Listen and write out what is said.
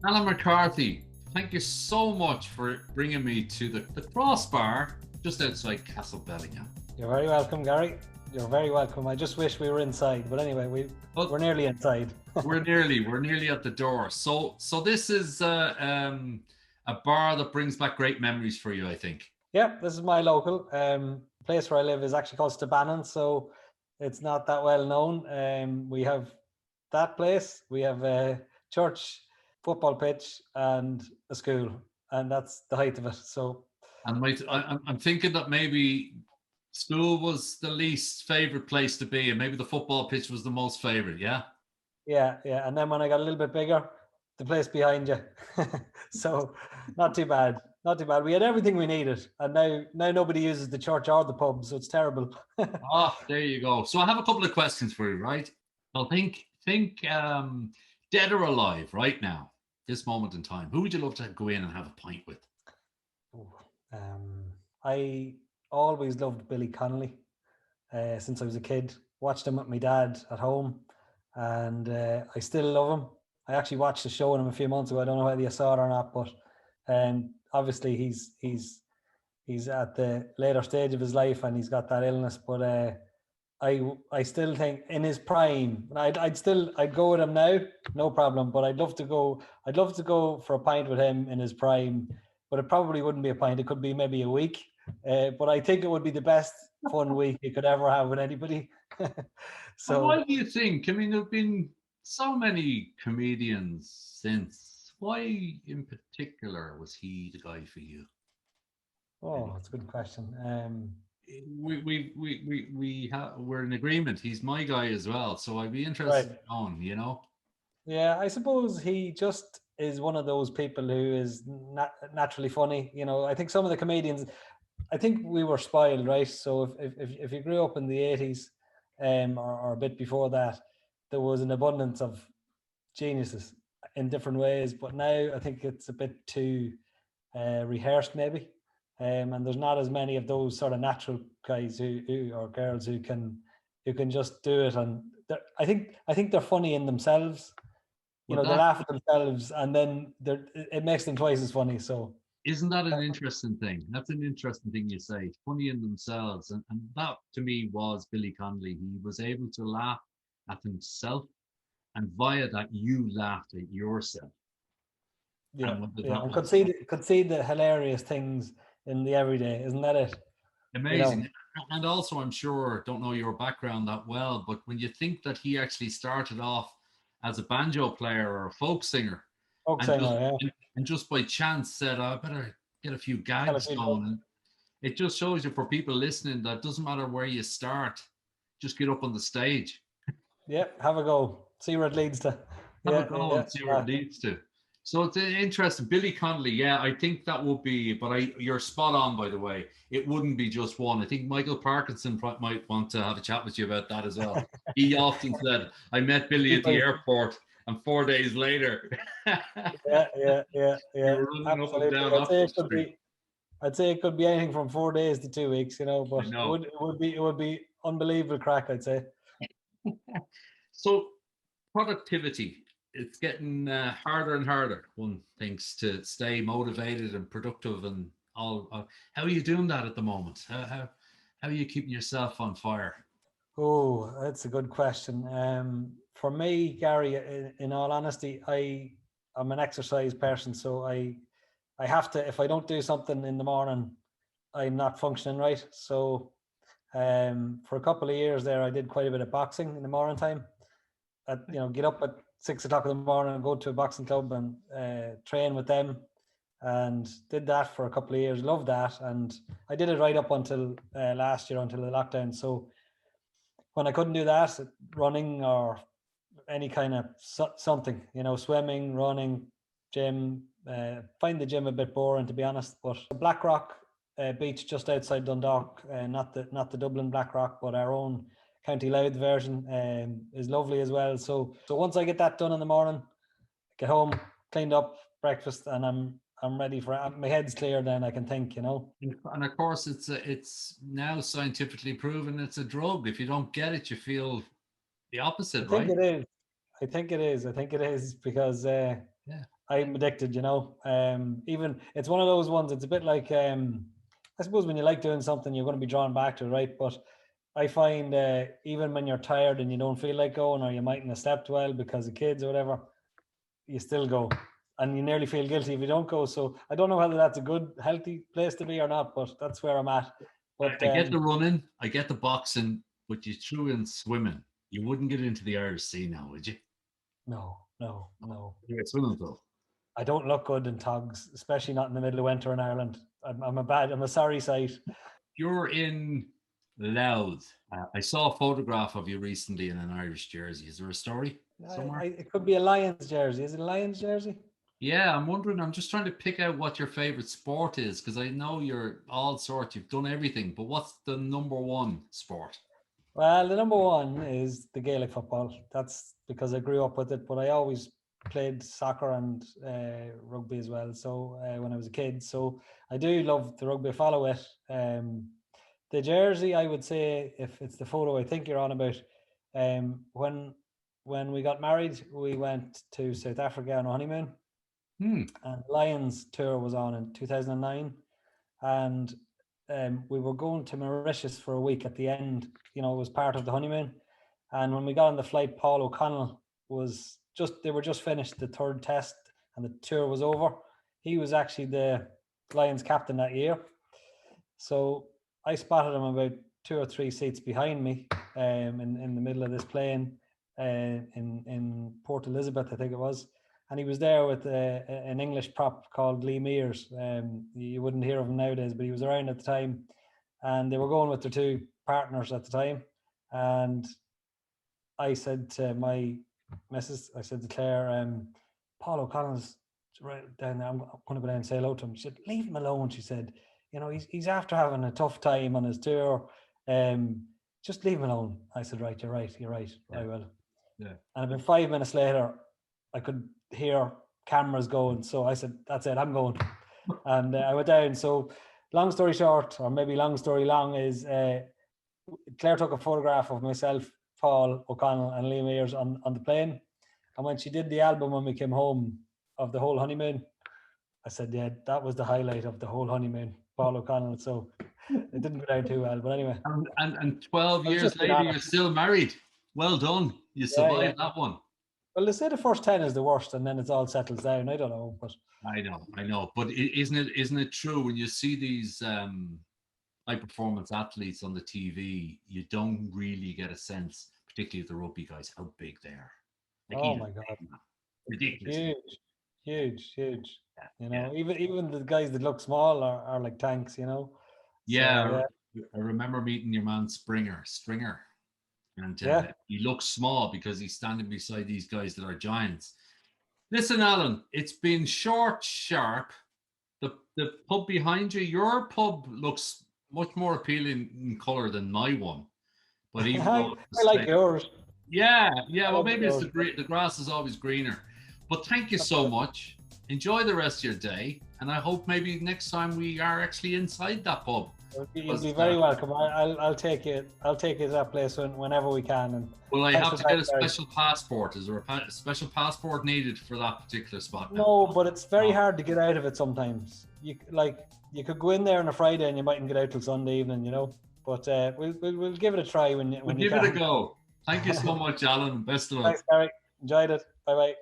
Alan McCartney, thank you so much for bringing me to the Crossbar just outside Castle Bellingham. You're very welcome, Gary. You're very welcome. I just wish we were inside, but anyway, we're nearly inside. we're nearly at the door. So this is a bar that brings back great memories for you, I think. Yeah, this is my local. Place where I live is actually called Stabannon, so it's not that well known. We have that place. We have a church, football pitch, and a school, and that's the height of it. So, and I'm thinking that maybe school was the least favorite place to be, and maybe the football pitch was the most favorite. Yeah. Yeah. And then when I got a little bit bigger, the place behind you. So, not too bad. Not too bad. We had everything we needed, and now nobody uses the church or the pub, so it's terrible. There you go. So I have a couple of questions for you, right? So think dead or alive right now, this moment in time. Who would you love to go in and have a pint with? I always loved Billy Connolly since I was a kid. Watched him with my dad at home, and I still love him. I actually watched the show on him a few months ago. I don't know whether you saw it or not, but obviously he's at the later stage of his life and he's got that illness. But I still think in his prime, I'd go with him now, no problem. But I'd love to go for a pint with him in his prime. But it probably wouldn't be a pint. It could be maybe a week. But I think it would be the best fun week you could ever have with anybody. So why do you think? I mean, there've been so many comedians since. Why in particular was he the guy for you? Oh, that's a good question. We're in agreement. He's my guy as well. So I'd be interested in knowing, Yeah, I suppose he just is one of those people who is naturally funny. I think some of the comedians, I think we were spoiled, right? So if you grew up in the 80s or a bit before that, there was an abundance of geniuses in different ways. But now I think it's a bit too rehearsed maybe. And there's not as many of those sort of natural guys who or girls who can just do it. And I think they're funny in themselves. They laugh at themselves, and then it makes them twice as funny. So isn't that an interesting thing? That's an interesting thing you say. Funny in themselves, and that to me was Billy Connolly. He was able to laugh at himself, and via that, you laughed at yourself. Yeah, and could see the hilarious things in the everyday. Isn't that it? Amazing. And also, I'm sure, don't know your background that well, but when you think that he actually started off as a banjo player or a folk singer, and just by chance said, I better get a few gags going. And it just shows you, for people listening, that it doesn't matter where you start, just get up on the stage. Yeah, have a go. See where it leads to. Have a go and see where it leads to. So it's interesting. Billy Connolly, yeah, I think that would be, but you're spot on, by the way. It wouldn't be just one. I think Michael Parkinson might want to have a chat with you about that as well. He often said, I met Billy at the airport, and 4 days later. Yeah. I'd say it could be anything from 4 days to 2 weeks, but it would be unbelievable crack, I'd say. So productivity. It's getting harder and harder, one thinks, to stay motivated and productive and all. How are you doing that at the moment? How are you keeping yourself on fire? Oh, that's a good question. For me, Gary, in all honesty, I'm an exercise person, so I have to. If I don't do something in the morning, I'm not functioning right. So for a couple of years there, I did quite a bit of boxing in the morning time. Get up at 6 o'clock in the morning and go to a boxing club and train with them, and did that for a couple of years. Loved that, and I did it right up until last year, until the lockdown. So when I couldn't do that, running or any kind of something, swimming, running, gym, find the gym a bit boring, to be honest. But Blackrock beach just outside Dundalk, not the Dublin Blackrock, but our own County Louth version, is lovely as well. So once I get that done in the morning, get home, cleaned up, breakfast, and I'm ready for it. My head's clear, then I can think, And of course, it's now scientifically proven it's a drug. If you don't get it, you feel the opposite, right? I think it is because I'm addicted, you know. Even it's one of those ones. It's a bit like I suppose when you like doing something, you're going to be drawn back to it, right? But I find even when you're tired and you don't feel like going, or you mightn't have slept well because of kids or whatever, you still go, and you nearly feel guilty if you don't go. So I don't know whether that's a good, healthy place to be or not, but that's where I'm at. But I get the running, I get the boxing, but you threw in swimming. You wouldn't get into the Irish Sea now, would you? no. You're a swimming pool. I don't look good in togs, especially not in the middle of winter in Ireland. I'm a sorry sight. You're in Louth. I saw a photograph of you recently in an Irish jersey. Is there a story somewhere? It could be a Lions jersey. Is it a Lions jersey? Yeah, I'm wondering. I'm just trying to pick out what your favorite sport is, because I know you're all sorts. You've done everything, but what's the number one sport? Well, the number one is the Gaelic football. That's because I grew up with it, but I always played soccer and rugby as well. So when I was a kid, so I do love the rugby. I follow it. The jersey, I would say, if it's the photo I think you're on about, when we got married, we went to South Africa on a honeymoon, and Lions tour was on in 2009, and we were going to Mauritius for a week at the end. You know, it was part of the honeymoon. And when we got on the flight, Paul O'Connell they were just finished the third test and the tour was over. He was actually the Lions captain that year. So I spotted him about 2 or 3 seats behind me in the middle of this plane in Port Elizabeth, I think it was. And he was there with an English prop called Lee Mears. You wouldn't hear of him nowadays, but he was around at the time. And they were going with their 2 partners at the time. And I said to my missus, I said to Claire, Paul O'Connell's right down there. I'm going to go down and say hello to him. She said, leave him alone. She said, you know, he's after having a tough time on his tour. Just leave him alone. I said, right, you're right. Yeah. I will. Yeah. And about 5 minutes later, I could hear cameras going. So I said, that's it, I'm going. And I went down. So long story short, or maybe long story long, is Claire took a photograph of myself, Paul O'Connell and Liam Ayers on the plane. And when she did the album when we came home of the whole honeymoon, I said, yeah, that was the highlight of the whole honeymoon, Paul O'Connell. So it didn't go down too well. But anyway. And 12 years later, you're still married. Well done. You survived that one. Well, they say the first 10 is the worst, and then it's all settles down. I don't know, but I know. But isn't it true when you see these high performance athletes on the TV, you don't really get a sense, particularly the rugby guys, how big they are. Like, oh my God, ridiculous, huge. Yeah, you know, even the guys that look small are like tanks. You know. Yeah, so, I remember meeting your man Stringer. And he looks small because he's standing beside these guys that are giants. Listen, Alan, it's been short, sharp. The pub behind you, your pub looks much more appealing in colour than my one. But even I like yours. Yeah. Well, maybe it's the grass is always greener. But thank you so much. Enjoy the rest of your day. And I hope maybe next time we are actually inside that pub. You'll be very welcome. I'll take it. I'll take you to that place whenever we can. And will I have to get a special passport? Is there a special passport needed for that particular spot? No, but it's very hard to get out of it sometimes. You could go in there on a Friday and you mightn't get out till Sunday evening, you know. But we'll give it a try when you give it a go. Thank you so much, Alan. Best of luck. Thanks, Garry. Enjoyed it. Bye bye.